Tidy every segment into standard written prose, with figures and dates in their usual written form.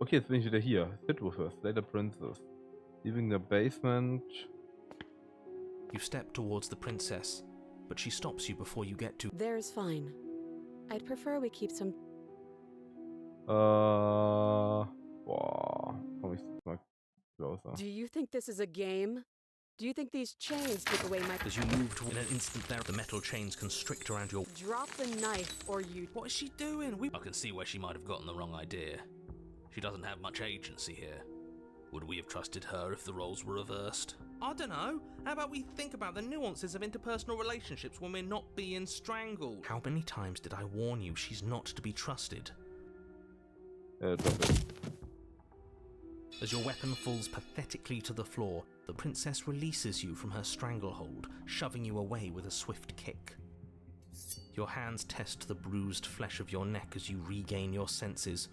Okay, jetzt bin ich wieder hier. Sit with her, Sly the Princess. Leaving the basement. You step towards the princess, but she stops you before you get to. There's fine. I'd prefer we keep some. Boah. Komm ich mal closer. Do you think this is a game? Do you think these chains take away my. As you move toward an instant there, the metal chains constrict around your. Drop the knife or you. What is she doing? I can see where she might have gotten the wrong idea. She doesn't have much agency here. Would we have trusted her if the roles were reversed? I don't know. How about we think about the nuances of interpersonal relationships when we're not being strangled? How many times did I warn you she's not to be trusted? Drop it. As your weapon falls pathetically to the floor, the princess releases you from her stranglehold, shoving you away with a swift kick. Your hands test the bruised flesh of your neck as you regain your senses,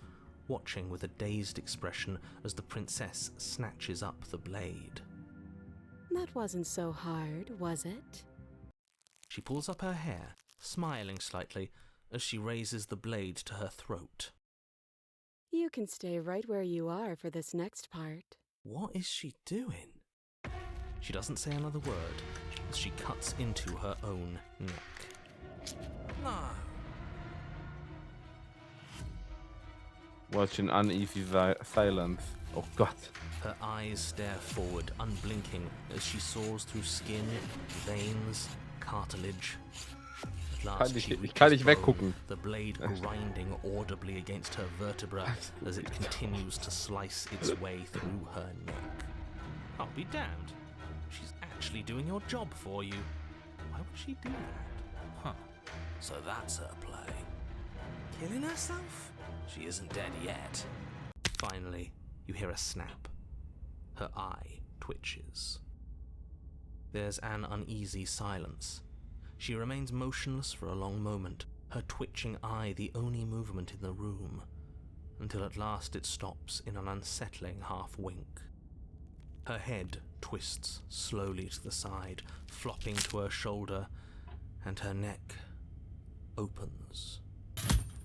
watching with a dazed expression as the princess snatches up the blade. That wasn't so hard, was it? She pulls up her hair, smiling slightly, as she raises the blade to her throat. You can stay right where you are for this next part. What is she doing? She doesn't say another word as she cuts into her own neck. No. Watch an uneasy silence. Oh Gott. Her eyes stare forward, unblinking, as she saws through skin, veins, cartilage. At last, Ich kann nicht weggucken. the blade grinding audibly against her vertebra as it continues to slice its way through her neck. I'll be damned. She's actually doing your job for you. Why would she do that? Huh. So that's her play. Killing herself? She isn't dead yet. Finally, you hear a snap. Her eye twitches. There's an uneasy silence. She remains motionless for a long moment, her twitching eye the only movement in the room, until at last it stops in an unsettling half-wink. Her head twists slowly to the side, flopping to her shoulder, and her neck opens.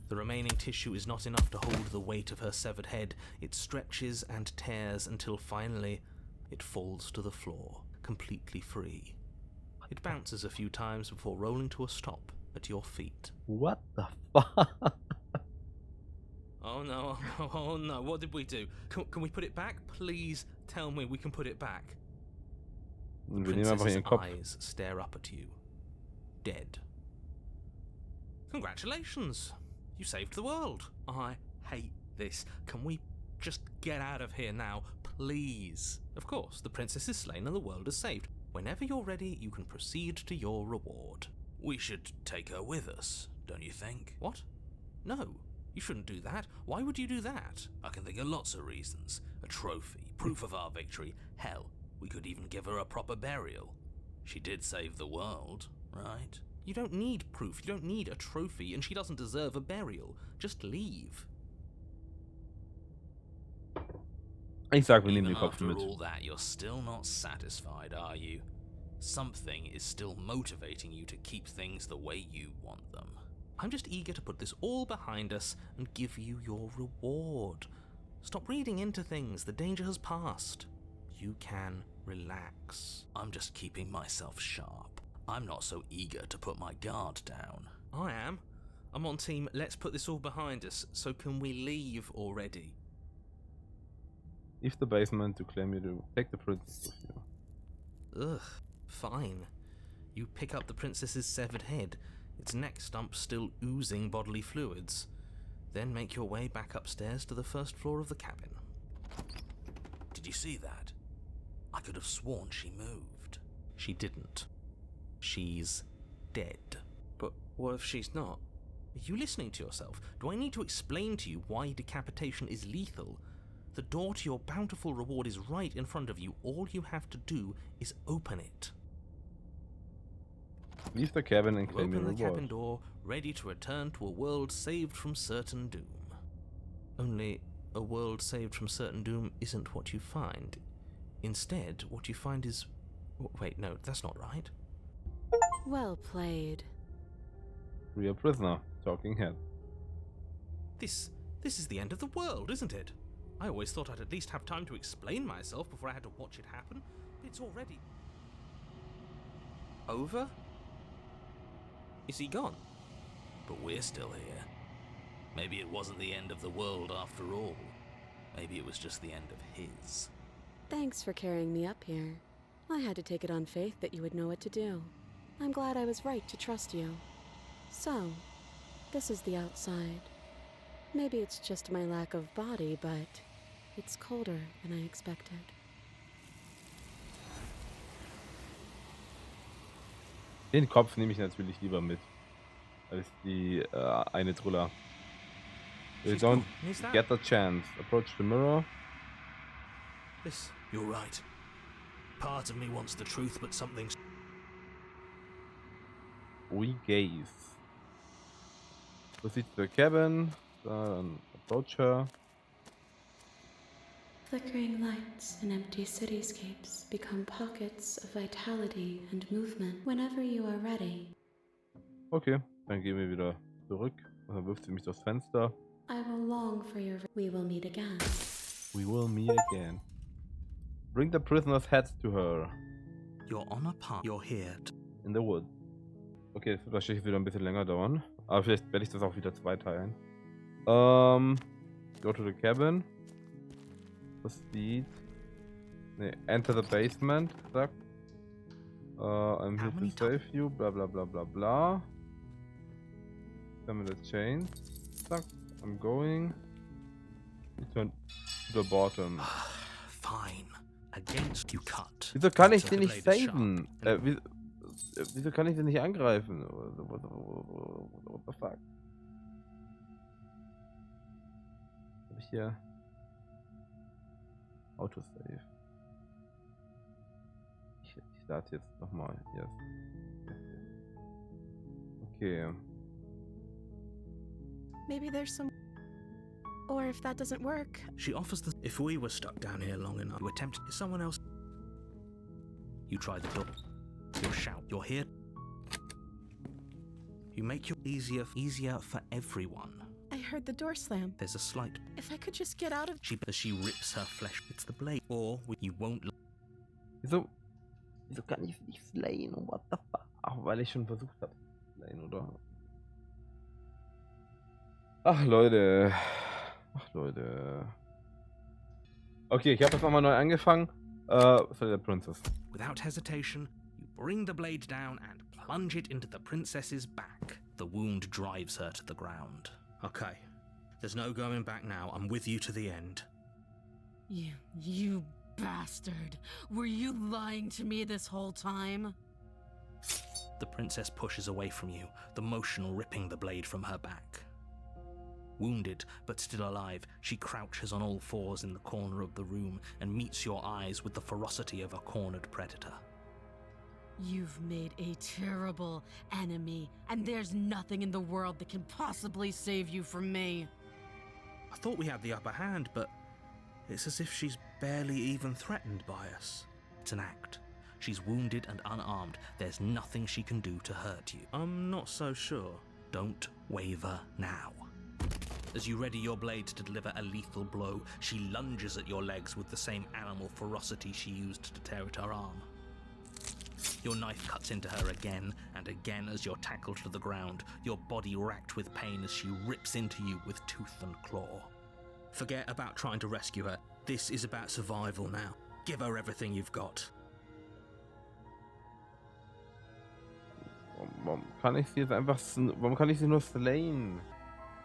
The remaining tissue is not enough to hold the weight of her severed head. It stretches and tears until finally it falls to the floor, completely free. It bounces a few times before rolling to a stop at your feet. What the fuck? Oh no, oh no, what did we do? Can we put it back? Please tell me we can put it back. The Wir nehmen einfach princess's ihren Kopf. eyes stare up at you. Dead. Congratulations! You saved the world. I hate this. Can we just get out of here now, please? Of course, the princess is slain and the world is saved. Whenever you're ready, you can proceed to your reward. We should take her with us, don't you think? What? No, you shouldn't do that. Why would you do that? I can think of lots of reasons. A trophy, proof of our victory. Hell, we could even give her a proper burial. She did save the world, right? You don't need proof, you don't need a trophy, and she doesn't deserve a burial. Just leave. Ich sag, wir nehmen Even den Kopf after mit. all that, you're still not satisfied, are you? Something is still motivating you to keep things the way you want them. I'm just eager to put this all behind us and give you your reward. Stop reading into things, the danger has passed. You can relax. I'm just keeping myself sharp. I'm not so eager to put my guard down. I am. I'm on team, let's put this all behind us, so can we leave already? Leave the basement to claim you to take the princess with you. Ugh, fine. You pick up the princess's severed head, its neck stump still oozing bodily fluids. Then make your way back upstairs to the first floor of the cabin. Did you see that? I could have sworn she moved. She didn't. She's dead. But what if she's not? Are you listening to yourself? Do I need to explain to you why decapitation is lethal? The door to your bountiful reward is right in front of you. All you have to do is open it. Leave the cabin and You claim your open the cabin reward. door, ready to return to a world saved from certain doom. Only, a world saved from certain doom isn't what you find. Instead, what you find is... Wait, no, that's not right. Well played. Real prisoner. Talking head. This is the end of the world, isn't it? I always thought I'd at least have time to explain myself before I had to watch it happen. It's already... over? Is he gone? But we're still here. Maybe it wasn't the end of the world after all. Maybe it was just the end of his. Thanks for carrying me up here. I had to take it on faith that you would know what to do. I'm glad I was right to trust you. So, this is the outside. Maybe it's just my lack of body, but it's colder than I expected. Den Kopf nehme ich natürlich lieber mit als die eine Truller. You She's don't gone. Is that... get the chance. Approach the mirror. This... You're right. Part of me wants the truth, but something's... We gaze. Proceed to the cabin. Then approach her. Flickering lights and empty cityscapes become pockets of vitality and movement whenever you are ready. Okay, dann gehen wir wieder zurück. Und dann wirft sie mich durchs Fenster. I will long for your... We will meet again. We will meet again. Bring the prisoner's heads to her. You're on a path. You're here. In the wood. Okay, das wird wahrscheinlich wieder ein bisschen länger dauern. Aber vielleicht werde ich das auch wieder zweiteilen. Go to the cabin. Proceed. Ne, enter the basement. Zack. I'm here to save you. Bla bla bla bla bla. Send me the chains. Zack. I'm going. Return to the bottom. Fine. Against you cut. Wieso kann ich den nicht saven? Wieso kann ich den nicht angreifen? What the fuck? Hab ich hier Autosave? Ich lade jetzt nochmal. Yes. Okay. Maybe there's some... Or if that doesn't work... She offers the... If we were stuck down here long enough, you attempt... Is someone else... You try the door. You'll shout. You're here. You make it easier for everyone. I heard the door slam. There's a slight... If I could just get out of... She rips her flesh. It's the blade. Or you won't... Wieso kann ich nicht slayen? What the fuck? Ach, weil ich schon versucht habe zu slayen, oder? Ach, Leute. Okay, ich habe das nochmal neu angefangen. Sly the Princess. Without hesitation, you bring the blade down and plunge it into the princess's back. The wound drives her to the ground. Okay. There's no going back now. I'm with you to the end. You bastard. Were you lying to me this whole time? The princess pushes away from you, the motion ripping the blade from her back. Wounded, but still alive, she crouches on all fours in the corner of the room and meets your eyes with the ferocity of a cornered predator. You've made a terrible enemy, and there's nothing in the world that can possibly save you from me. I thought we had the upper hand, but it's as if she's barely even threatened by us. It's an act. She's wounded and unarmed. There's nothing she can do to hurt you. I'm not so sure. Don't waver now. As you ready your blade to deliver a lethal blow, she lunges at your legs with the same animal ferocity she used to tear at her arm. Your knife cuts into her again and again as you're tackled to the ground, your body racked with pain as she rips into you with tooth and claw. Forget about trying to rescue her. This is about survival now. Give her everything you've got. Warum kann ich sie jetzt einfach... Warum kann ich sie nur slayen?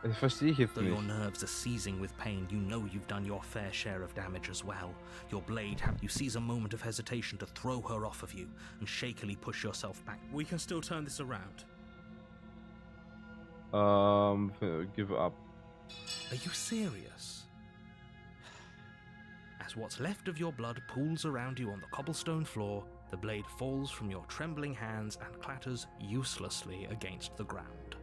Das verstehe ich jetzt Though your nicht. nerves are seizing with pain, you know you've done your fair share of damage as well. Your blade, you seize a moment of hesitation to throw her off of you and shakily push yourself back. We can still turn this around. Give up. Are you serious? As what's left of your blood pools around you on the cobblestone floor, the blade falls from your trembling hands and clatters uselessly against the ground.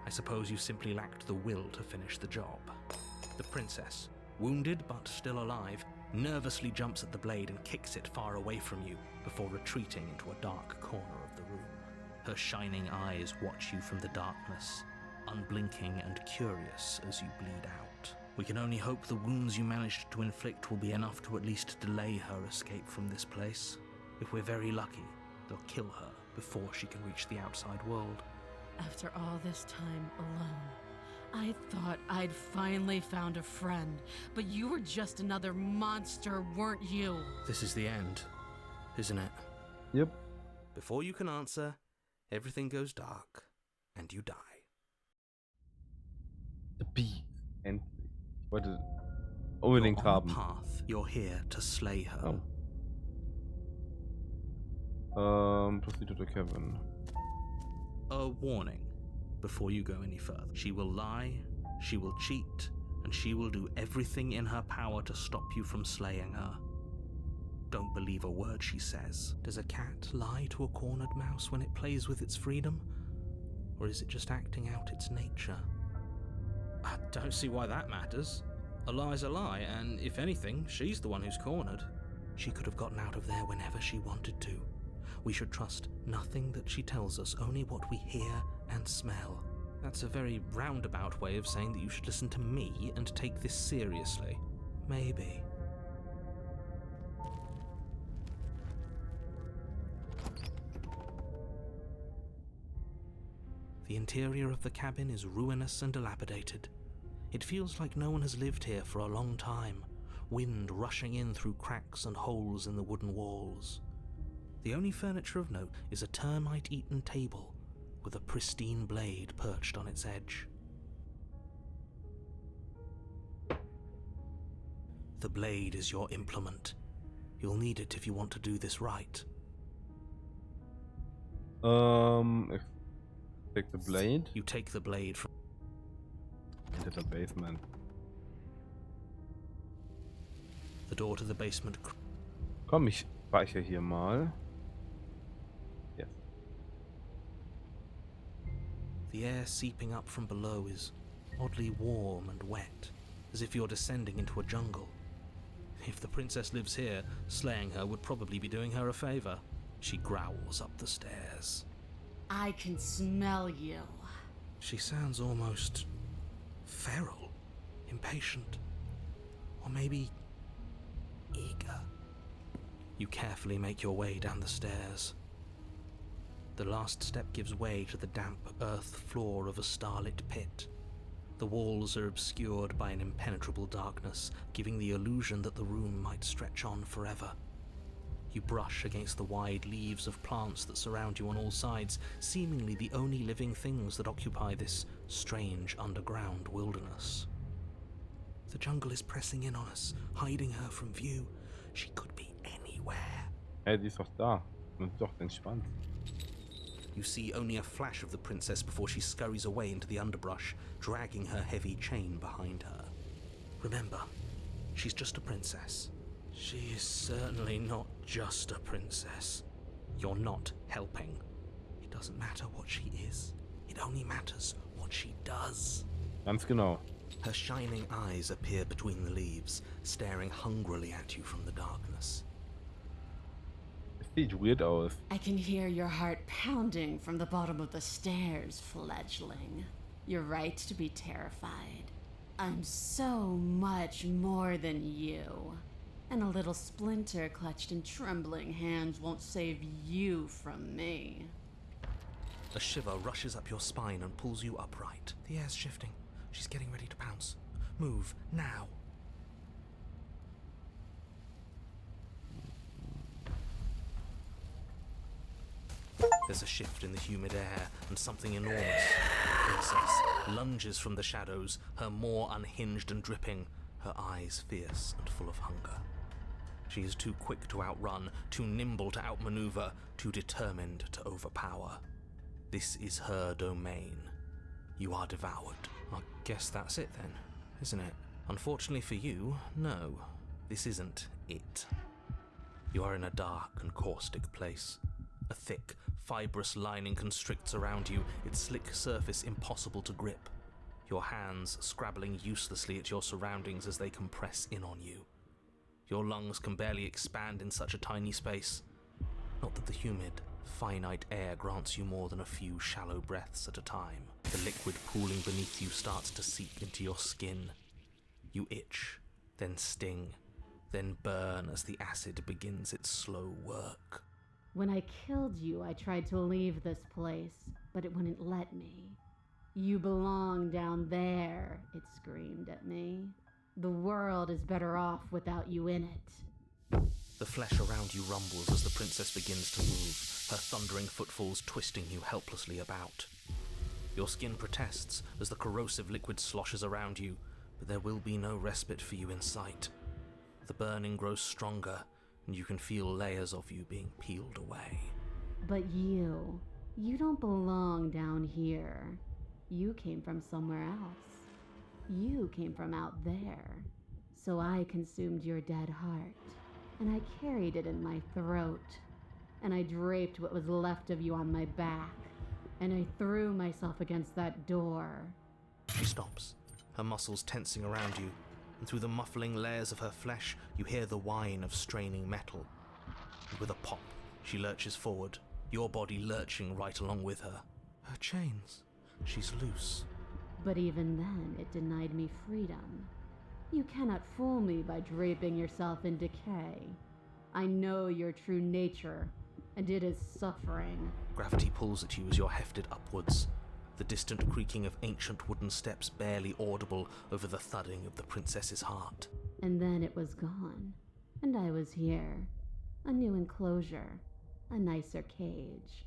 I suppose you simply lacked the will to finish the job. The princess, wounded but still alive, nervously jumps at the blade and kicks it far away from you before retreating into a dark corner of the room. Her shining eyes watch you from the darkness, unblinking and curious as you bleed out. We can only hope the wounds you managed to inflict will be enough to at least delay her escape from this place. If we're very lucky, they'll kill her before she can reach the outside world. After all this time alone, I thought I'd finally found a friend, but you were just another monster, weren't you? This is the end, isn't it? Yep. Before you can answer, everything goes dark, and you die. The Beast. Endlich. Ich wollte unbedingt You're on haben. the path. You're here to slay her. Proceed to Kevin. A warning before you go any further. She will lie, she will cheat, and she will do everything in her power to stop you from slaying her. Don't believe a word she says. Does a cat lie to a cornered mouse when it plays with its freedom? Or is it just acting out its nature? I don't see why that matters. A lie's a lie, and if anything, she's the one who's cornered. She could have gotten out of there whenever she wanted to. We should trust nothing that she tells us, only what we hear and smell. That's a very roundabout way of saying that you should listen to me and take this seriously. Maybe. The interior of the cabin is ruinous and dilapidated. It feels like no one has lived here for a long time, wind rushing in through cracks and holes in the wooden walls. The only furniture of note is a termite-eaten table with a pristine blade perched on its edge. The blade is your implement. You'll need it if you want to do this right. Take the blade. You take the blade from Into the basement. the door to the basement. Komm, ich speichere hier mal. Yes. The air seeping up from below is oddly warm and wet, as if you're descending into a jungle. If the princess lives here, slaying her would probably be doing her a favor. She growls up the stairs. I can smell you. She sounds almost feral, impatient, or maybe eager. You carefully make your way down the stairs. The last step gives way to the damp earth floor of a starlit pit. The walls are obscured by an impenetrable darkness, giving the illusion that the room might stretch on forever. You brush against the wide leaves of plants that surround you on all sides, seemingly the only living things that occupy this strange underground wilderness. The jungle is pressing in on us, hiding her from view. She could be anywhere. Hey, die ist doch da. Und doch den Schwanz. You see only a flash of the princess before she scurries away into the underbrush, dragging her heavy chain behind her. Remember, she's just a princess. She is certainly not just a princess. You're not helping. It doesn't matter what she is. It only matters what she does. Ganz genau. Her shining eyes appear between the leaves, staring hungrily at you from the darkness. Es sieht weird aus. I can hear your heart pounding from the bottom of the stairs, fledgling. You're right to be terrified. I'm so much more than you. And a little splinter clutched in trembling hands won't save you from me. A shiver rushes up your spine and pulls you upright. The air's shifting. She's getting ready to pounce. Move, now. There's a shift in the humid air, and something enormous, the princess, lunges from the shadows, her maw unhinged and dripping, her eyes fierce and full of hunger. She is too quick to outrun, too nimble to outmaneuver, too determined to overpower. This is her domain. You are devoured. I guess that's it then, isn't it? Unfortunately for you, no. This isn't it. You are in a dark and caustic place. A thick, fibrous lining constricts around you, its slick surface impossible to grip. Your hands scrabbling uselessly at your surroundings as they compress in on you. Your lungs can barely expand in such a tiny space. Not that the humid, finite air grants you more than a few shallow breaths at a time. The liquid pooling beneath you starts to seep into your skin. You itch, then sting, then burn as the acid begins its slow work. When I killed you, I tried to leave this place, but it wouldn't let me. You belong down there, it screamed at me. The world is better off without you in it. The flesh around you rumbles as the princess begins to move, her thundering footfalls twisting you helplessly about. Your skin protests as the corrosive liquid sloshes around you, but there will be no respite for you in sight. The burning grows stronger, and you can feel layers of you being peeled away. But you don't belong down here. You came from somewhere else. You came from out there. So I consumed your dead heart, and I carried it in my throat, and I draped what was left of you on my back, and I threw myself against that door. She stops, her muscles tensing around you, and through the muffling layers of her flesh, you hear the whine of straining metal. And with a pop, she lurches forward, your body lurching right along with her. Her chains. She's loose. But even then, it denied me freedom. You cannot fool me by draping yourself in decay. I know your true nature, and it is suffering. Gravity pulls at you as you're hefted upwards, the distant creaking of ancient wooden steps barely audible over the thudding of the princess's heart. And then it was gone, and I was here. A new enclosure, a nicer cage,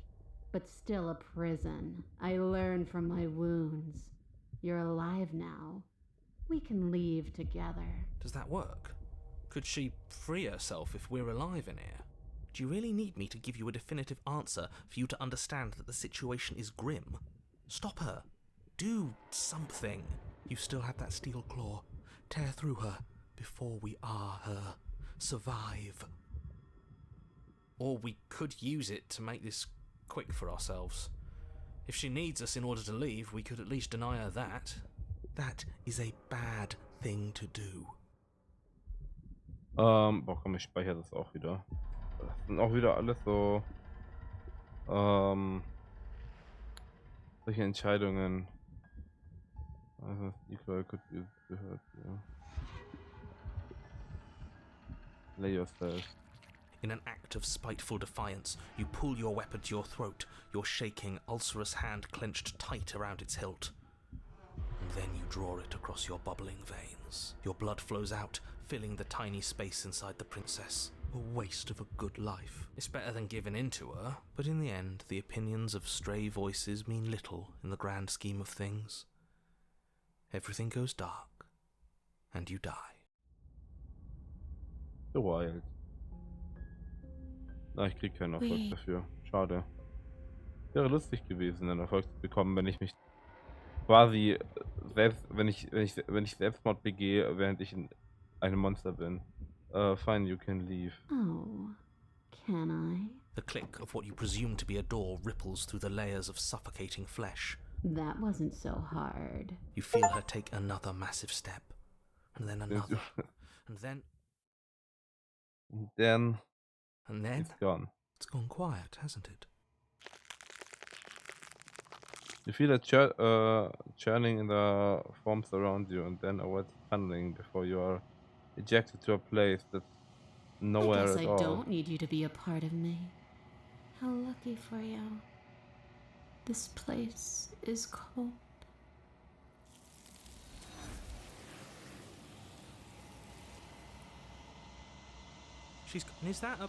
but still a prison. I learned from my wounds. You're alive now. We can leave together. Does that work? Could she free herself if we're alive in here? Do you really need me to give you a definitive answer for you to understand that the situation is grim? Stop her. Do something. You still have that steel claw. Tear through her before we are her. Survive. Or we could use it to make this quick for ourselves. If she needs us in order to leave, we could at least deny her that. That is a bad thing to do. Boah, komm, ich speichere das auch wieder. Das sind auch wieder alles so solche Entscheidungen. Also equal could be gehört, ja. Lay yourself. In an act of spiteful defiance, you pull your weapon to your throat, your shaking, ulcerous hand clenched tight around its hilt. And then you draw it across your bubbling veins. Your blood flows out, filling the tiny space inside the princess. A waste of a good life. It's better than giving in to her, but in the end, the opinions of stray voices mean little in the grand scheme of things. Everything goes dark, and you die. Wild. Na, ich krieg keinen Erfolg dafür. Schade. Wäre lustig gewesen, einen Erfolg zu bekommen, wenn ich mich quasi selbst, wenn ich Selbstmord begehe, während ich ein Monster bin. Fine, you can leave. Oh, can I? The click of what you presume to be a door ripples through the layers of suffocating flesh. That wasn't so hard. You feel her take another massive step, and then another, and then it's gone. It's gone quiet, hasn't it? You feel a churning in the forms around you, and then a wet tunneling before you are ejected to a place that's nowhere I guess at I all. don't need you to be a part of me. How lucky for you. This place is cold. Is that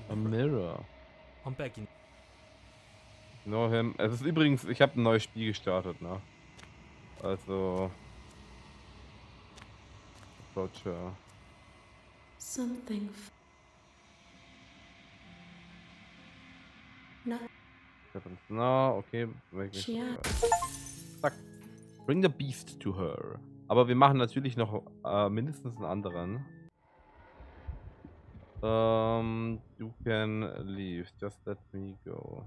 A mirror. I'm begging. No him. Es ist übrigens, ich habe ein neues Spiel gestartet, ne? Also Approacher. Something. No. Na, okay. Zack. Bring the beast to her. Aber wir machen natürlich noch mindestens einen anderen. You can leave. Just let me go.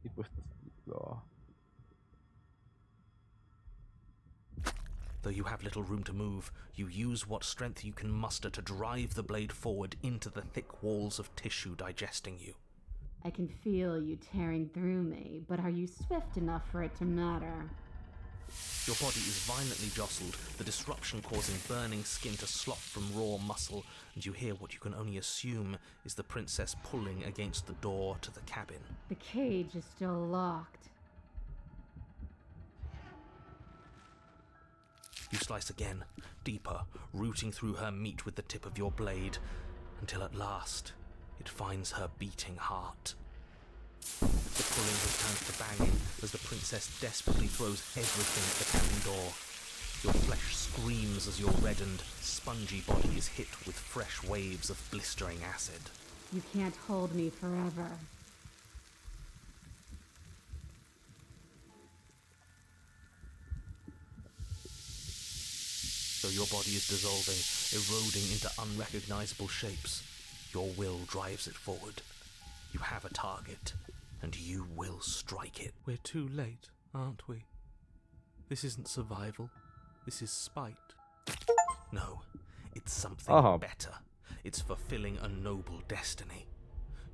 Keep with the speed law. Though you have little room to move, you use what strength you can muster to drive the blade forward into the thick walls of tissue digesting you. I can feel you tearing through me, but are you swift enough for it to matter? Your body is violently jostled, the disruption causing burning skin to slop from raw muscle, and you hear what you can only assume is the princess pulling against the door to the cabin. The cage is still locked. You slice again, deeper, rooting through her meat with the tip of your blade, until at last it finds her beating heart. The pulling has turned to banging as the princess desperately throws everything at the cabin door. Your flesh screams as your reddened, spongy body is hit with fresh waves of blistering acid. You can't hold me forever. So your body is dissolving, eroding into unrecognizable shapes. Your will drives it forward. You have a target, and you will strike it. We're too late, aren't we? This isn't survival. This is spite. No, it's something better. It's fulfilling a noble destiny.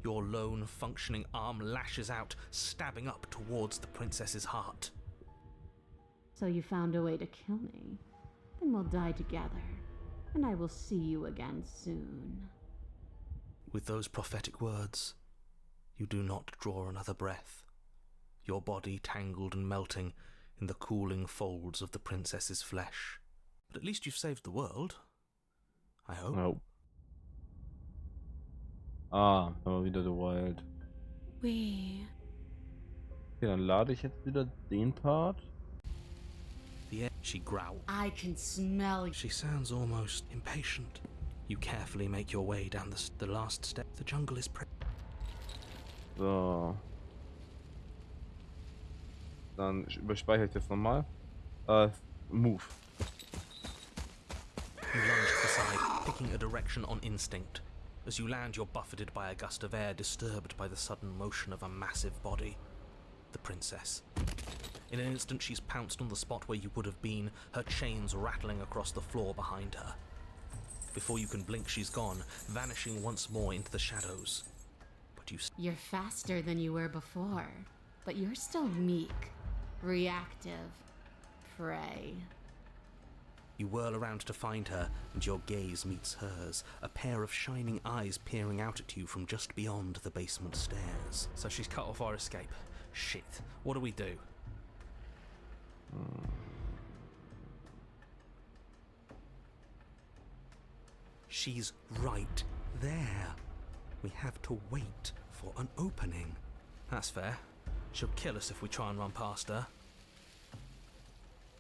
Your lone, functioning arm lashes out, stabbing up towards the princess's heart. So you found a way to kill me. Then we'll die together, and I will see you again soon. With those prophetic words, you do not draw another breath, your body tangled and melting in the cooling folds of the princess's flesh. But at least you've saved the world. I hope. Nope. Ah, haben wir wieder The Wild. We. Okay, dann lade ich jetzt wieder den Part. She growls. I can smell you. She sounds almost impatient. You carefully make your way down the last step. The jungle is So. Dann überspeichere ich das nochmal. Move. You lunge to the side, picking a direction on instinct. As you land, you're buffeted by a gust of air, disturbed by the sudden motion of a massive body. The princess. In an instant, she's pounced on the spot where you would have been, her chains rattling across the floor behind her. Before you can blink, she's gone, vanishing once more into the shadows. But You're faster than you were before, but you're still meek, reactive, prey. You whirl around to find her, and your gaze meets hers, a pair of shining eyes peering out at you from just beyond the basement stairs. So she's cut off our escape. Shit, what do we do? She's right there. We have to wait for an opening. That's fair. She'll kill us if we try and run past her.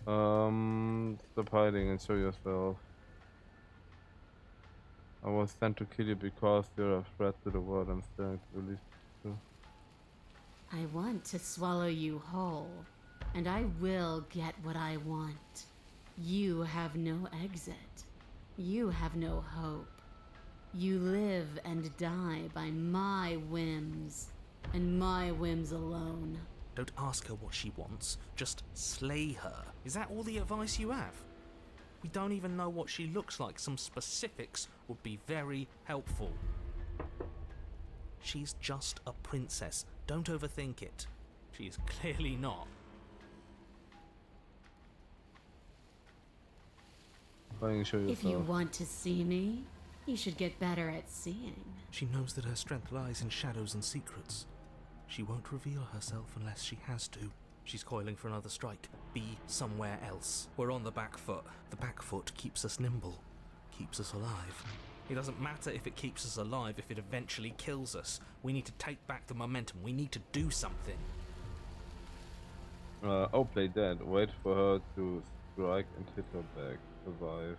Stop hiding and show yourself. I was sent to kill you because you're a threat to the world I'm staring to release you. I want to swallow you whole, and I will get what I want. You have no exit. You have no hope. You live and die by my whims, and my whims alone. Don't ask her what she wants, just slay her. Is that all the advice you have? We don't even know what she looks like. Some specifics would be very helpful. She's just a princess. Don't overthink it. She is clearly not. Show yourself. If you want to see me, you should get better at seeing. She knows that her strength lies in shadows and secrets. She won't reveal herself unless she has to. She's coiling for another strike. Be somewhere else. We're on the back foot. The back foot keeps us nimble, keeps us alive. It doesn't matter if it keeps us alive if it eventually kills us. We need to take back the momentum. We need to do something. Play dead. Wait for her to strike and hit her back. Survive.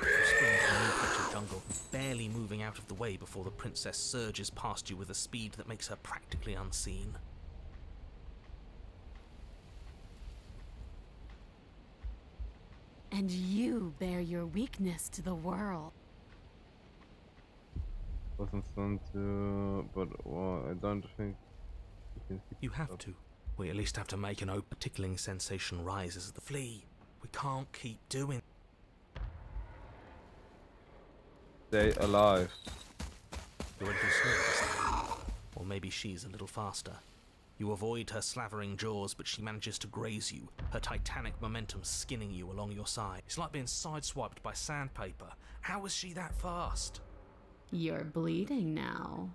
You sprint into a new patch of jungle, barely moving out of the way before the princess surges past you with a speed that makes her practically unseen. And you bear your weakness to the world. Wasn't fun to, but well, I don't think you can keep You have up. to. We at least have to make an open. Tickling sensation rises as the flee. We can't keep doing. Stay alive. You're a little slow this time. Or maybe she's a little faster. You avoid her slavering jaws, but she manages to graze you, her titanic momentum skinning you along your side. It's like being sideswiped by sandpaper. How is she that fast? You're bleeding now.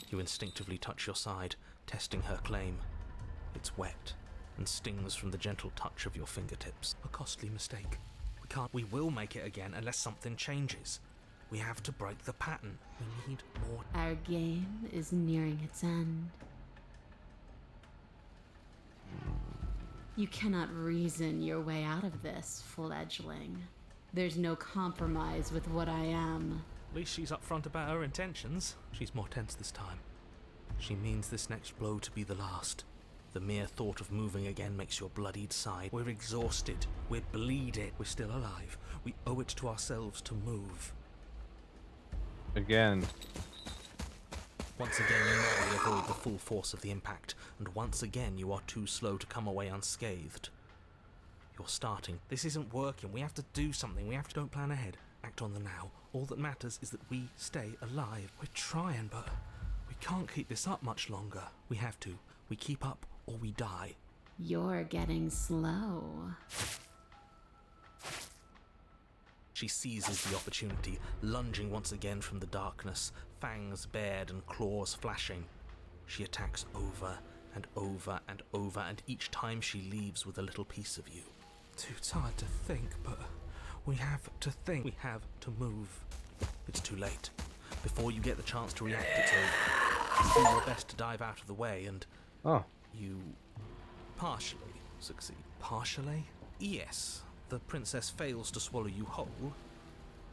You instinctively touch your side, testing her claim. It's wet and stings from the gentle touch of your fingertips. A costly mistake. We will make it again unless something changes. We have to break the pattern. We need more. Our game is nearing its end. You cannot reason your way out of this, fledgling. There's no compromise with what I am. At least she's upfront about her intentions. She's more tense this time. She means this next blow to be the last. The mere thought of moving again makes your bloodied side. We're exhausted. We're bleeding. We're still alive. We owe it to ourselves to move. Again. Once again, you narrowly avoid the full force of the impact, and once again you are too slow to come away unscathed. You're starting. This isn't working. We have to do something. We have to don't plan ahead. Act on the now. All that matters is that we stay alive. We're trying, but we can't keep this up much longer. We have to. We keep up or we die. You're getting slow. She seizes the opportunity, lunging once again from the darkness, fangs bared and claws flashing. She attacks over and over and over, and each time she leaves with a little piece of you. Too tired to think, but we have to think. We have to move. It's too late. Before you get the chance to react, it's over. You do your best to dive out of the way, and you partially succeed. Partially? Yes. The princess fails to swallow you whole.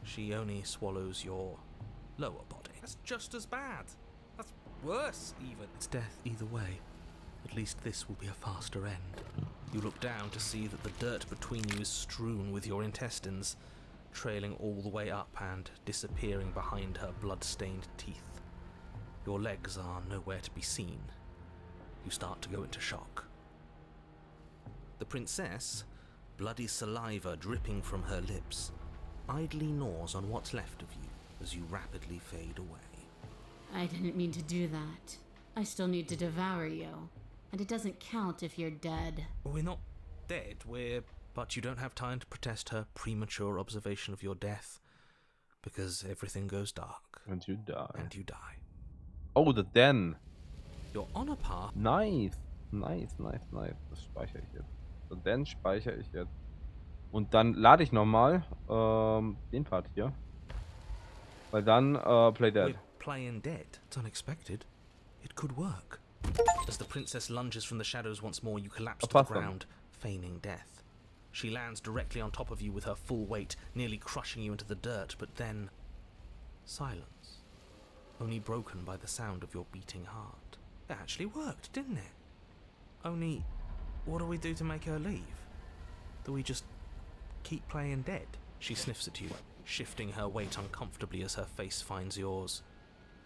She only swallows your lower body. That's just as bad. That's worse, even. It's death either way. At least this will be a faster end. You look down to see that the dirt between you is strewn with your intestines, trailing all the way up and disappearing behind her blood-stained teeth. Your legs are nowhere to be seen. You start to go into shock. The princess, bloody saliva dripping from her lips, idly gnaws on what's left of you as you rapidly fade away. I didn't mean to do that. I still need to devour you. And it doesn't count if you're dead. We're not dead, but you don't have time to protest her premature observation of your death, because everything goes dark. And you die. And you die. Oh, the den. You're on a path. Nice. Das speichere ich jetzt. Und dann speichere ich jetzt. Und dann lade ich nochmal den Part hier. Weil dann play dead. We're playing dead. It's unexpected. It could work. As the princess lunges from the shadows once more, you collapse to the ground, feigning death. She lands directly on top of you with her full weight, nearly crushing you into the dirt, but then silence, only broken by the sound of your beating heart. It actually worked, didn't it? Only, what do we do to make her leave? Do we just keep playing dead? She sniffs at you, shifting her weight uncomfortably as her face finds yours.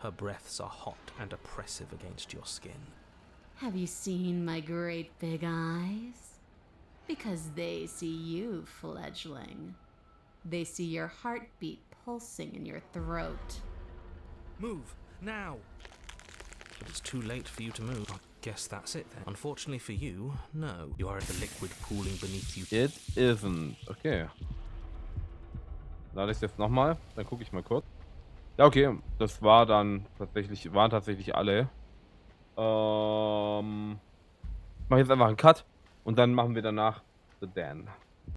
Her breaths are hot and oppressive against your skin. Have you seen my great big eyes? Because they see you, fledgling. They see your heartbeat pulsing in your throat. Move, now! But it's too late for you to move. I guess that's it then. Unfortunately for you, no. You are at the liquid pooling beneath you. It isn't. Okay. Lade ich es jetzt nochmal. Dann gucke ich mal kurz. Ja, okay. Das war dann tatsächlich, waren tatsächlich alle. Ich mache jetzt einfach einen Cut. Und dann machen wir danach The Den.